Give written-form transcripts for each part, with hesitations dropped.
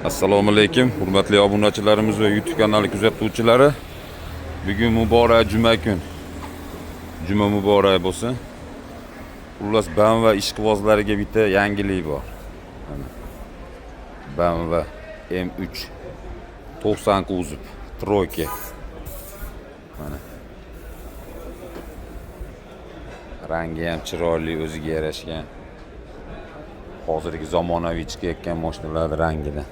Assalomu alaykum, hurmatli obunachilarimiz va YouTube kanali kuzatuvchilari. Bugun muborak juma kun. Juma muborak bo'lsin. Xullas, BMW ishqibozlariga bitta yangilik bor. BMW M3 90 kuzov, troyka. Mana. Rangi ham chiroyli, o'ziga yarashgan. Hozirgi zamonaviy chiqayotgan mashinalar rangida.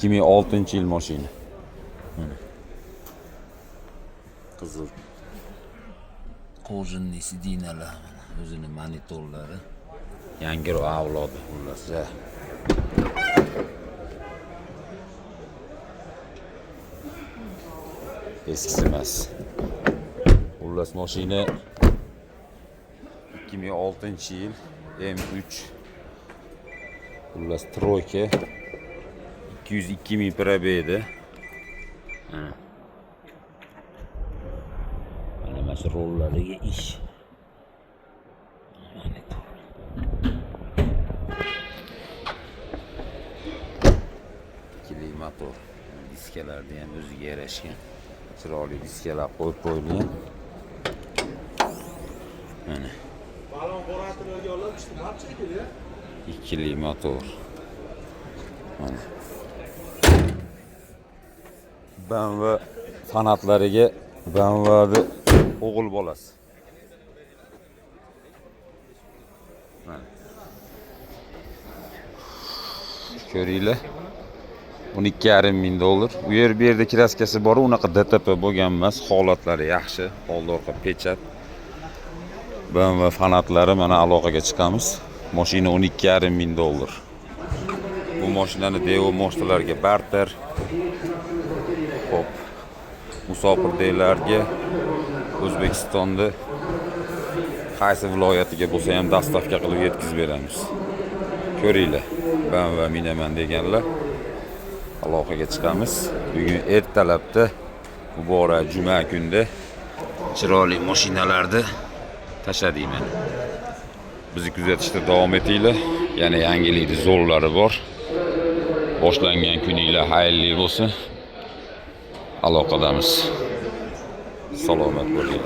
2006-yil mashina. Qizil. Qo'jinli sidinalar, o'zini monitorlari. Yangi avlodi xullas. Eskisi emas. Xullas mashina 2006-yil M3. Xullas troyka 202 ming probegda. Mana shu rollariga ish. Ikkili motor. Diskalarni ham o'ziga yarashgan. Chiroyli diskalar qo'yib qo'yilgan. Mana. Balon qo'ratirlarga olib chiqib barchaga. Ikkili motor. Mana. BMW fanatlariga BMW'ni o'g'il bolasi. Mana. Ko'ringlar. 12,5 ming dollar. Bu yerda kraskasi bor, unaqa DTP bo'lgan emas, holatlari yaxshi. Old orqa pechat. BMW fanatlari mana aloqaga chiqamiz. Mashina 12,5 ming dollar. Bu mashinani Devo moshtalarga barter. Xo'p. Musofirdaylarga O'zbekistonda qaysi viloyatiga bo'lsa ham dastavka qilib yetkazib beramiz. Ko'ringlar. BMW minaman deganlar aloqaga chiqamiz. Bugun ertalabda muborak juma kunda chiroyli mashinalarni tashladinglar. Bizni kuzatishda davom etinglar. Yana yangilik zo'rlari bor. Boshlangan kuninglar xayrli bo'lsin. Aloqadamiz. Salomat bo'ling.